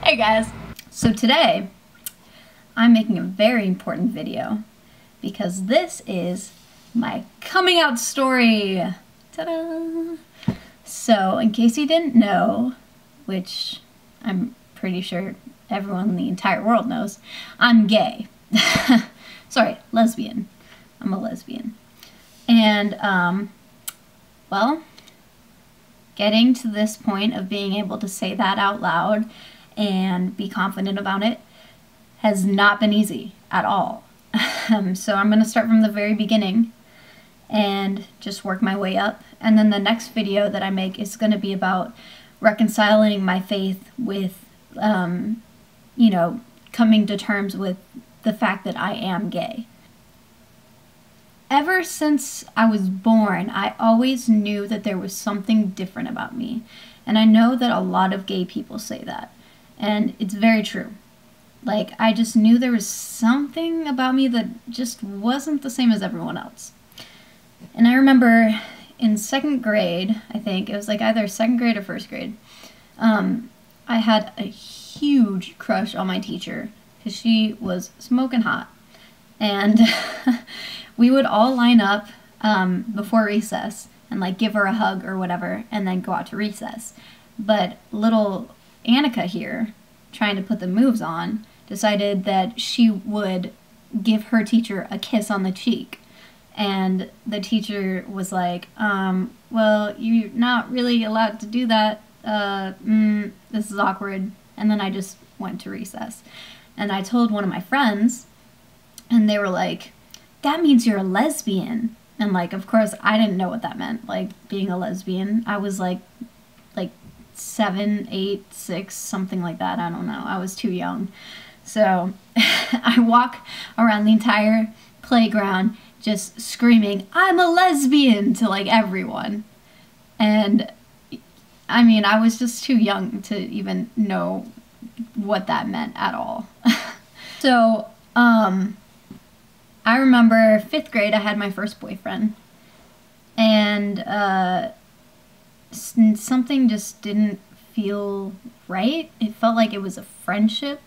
Hey guys! So today, I'm making a very important video because this is my coming out story! Ta-da! So, in case you didn't know, which I'm pretty sure everyone in the entire world knows, I'm gay. Sorry, lesbian. I'm a lesbian. And, well, getting to this point of being able to say that out loud and be confident about it has not been easy at all. So I'm going to start from the very beginning and just work my way up. And then the next video that I make is going to be about reconciling my faith with, you know, coming to terms with the fact that I am gay. Ever since I was born, I always knew that there was something different about me. And I know that a lot of gay people say that. And it's very true. Like, I just knew there was something about me that just wasn't the same as everyone else. And I remember in second grade, I think, it was like either second grade or first grade, I had a huge crush on my teacher because she was smoking hot. And we would all line up before recess and like give her a hug or whatever and then go out to recess. But little Annika here, trying to put the moves on, decided that she would give her teacher a kiss on the cheek. And the teacher was like, well, you're not really allowed to do that. This is awkward. And then I just went to recess. And I told one of my friends, and they were like, that means you're a lesbian. And like, of course, I didn't know what that meant, like being a lesbian. I was like 7, 8, 6, something like that. I don't know. I was too young. So I walk around the entire playground just screaming, I'm a lesbian, to like everyone. And I mean, I was just too young to even know what that meant at all. So, I remember 5th grade, I had my first boyfriend. And, something just didn't feel right. It felt like it was a friendship,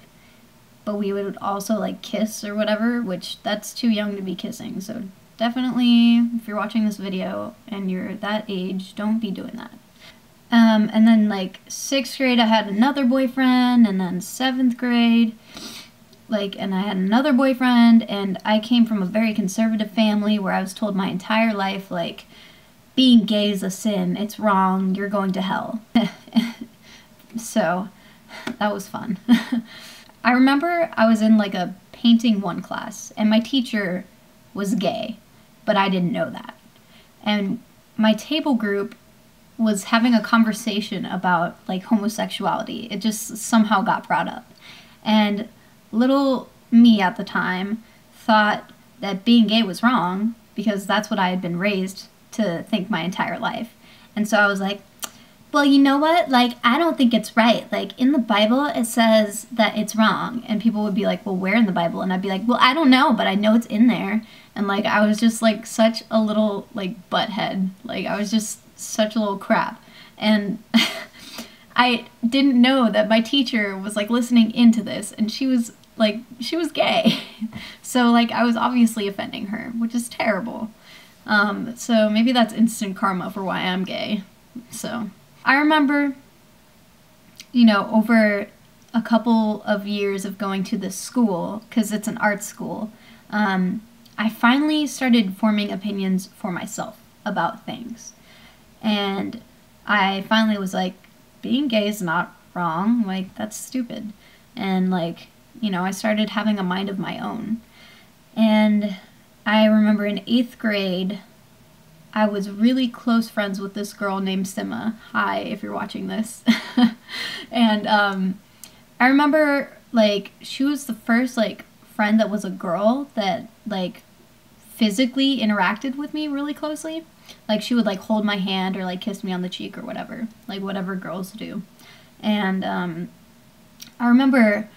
but we would also like kiss or whatever, which that's too young to be kissing. So definitely, if you're watching this video and you're that age, don't be doing that. And then like 6th grade, I had another boyfriend, and then 7th grade, and I had another boyfriend, and I came from a very conservative family where I was told my entire life, like, being gay is a sin, it's wrong, you're going to hell. So, that was fun. I remember I was in like a painting 1 class, and my teacher was gay, but I didn't know that. And my table group was having a conversation about like homosexuality. It just somehow got brought up. And little me at the time thought that being gay was wrong because that's what I had been raised to think my entire life. And so I was like, well, you know what? Like, I don't think it's right. Like, in the Bible, it says that it's wrong. And people would be like, well, where in the Bible? And I'd be like, well, I don't know, but I know it's in there. And, like, I was just, like, such a little, like, butthead. Like, I was just such a little crap. And I didn't know that my teacher was, like, listening into this. And she was, like, she was gay. So, like, I was obviously offending her, which is terrible. So maybe that's instant karma for why I'm gay. So I remember, you know, over a couple of years of going to this school, because it's an art school, I finally started forming opinions for myself about things. And I finally was like, being gay is not wrong, like, that's stupid. And, like, you know, I started having a mind of my own. And I remember in 8th grade, I was really close friends with this girl named Sima. Hi, if you're watching this. And I remember, like, she was the first, like, friend that was a girl that, like, physically interacted with me really closely. Like, she would, like, hold my hand or, like, kiss me on the cheek or whatever. Like, whatever girls do. And I remember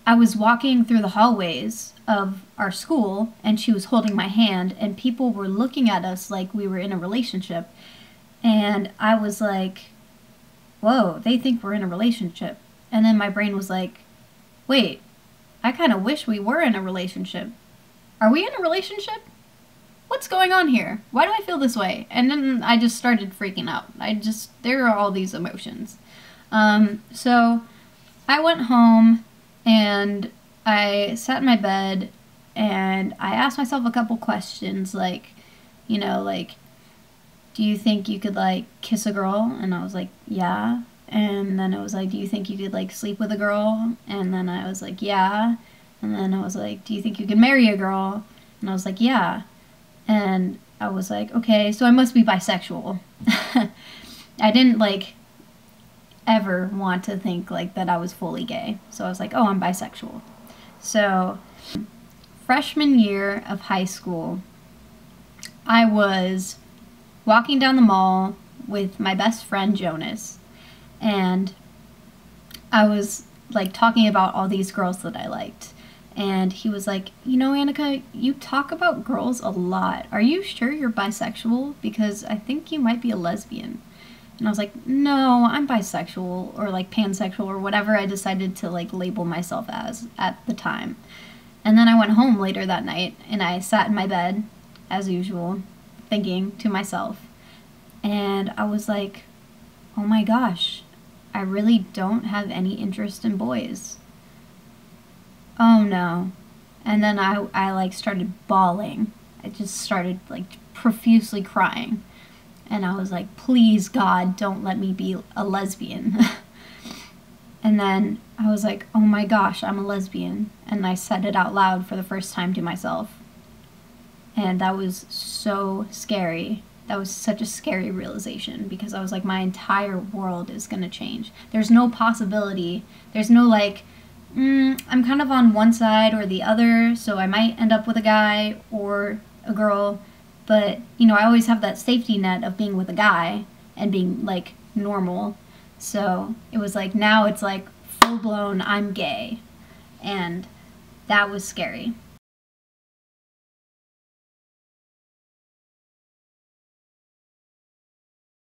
I was walking through the hallways of our school, and she was holding my hand, and people were looking at us like we were in a relationship. And I was like, whoa, they think we're in a relationship. And then my brain was like, wait, I kind of wish we were in a relationship. Are we in a relationship? What's going on here? Why do I feel this way? And then I just started freaking out. There are all these emotions. So I went home and I sat in my bed and I asked myself a couple questions like, do you think you could like kiss a girl? And I was like, yeah. And then it was like, do you think you could like sleep with a girl? And then I was like, yeah. And then I was like, do you think you could marry a girl? And I was like, yeah. And I was like, okay, so I must be bisexual. I didn't like ever want to think like that I was fully gay. So I was like, oh, I'm bisexual. So freshman year of high school, I was walking down the mall with my best friend Jonas, and I was like talking about all these girls that I liked. And he was like, Annika, you talk about girls a lot. Are you sure you're bisexual? Because I think you might be a lesbian. And I was like, no, I'm bisexual, or like pansexual, or whatever I decided to like label myself as at the time. And then I went home later that night and I sat in my bed as usual, thinking to myself. And I was like, oh my gosh, I really don't have any interest in boys. Oh no. And then I like started bawling. I just started like profusely crying. And I was like, please God, don't let me be a lesbian. And then I was like, oh my gosh, I'm a lesbian. And I said it out loud for the first time to myself. And that was so scary. That was such a scary realization, because I was like, my entire world is gonna change. There's no possibility. There's no like, I'm kind of on one side or the other, so I might end up with a guy or a girl, but, I always have that safety net of being with a guy and being, like, normal. So it was like, now it's like, full-blown, I'm gay. And that was scary.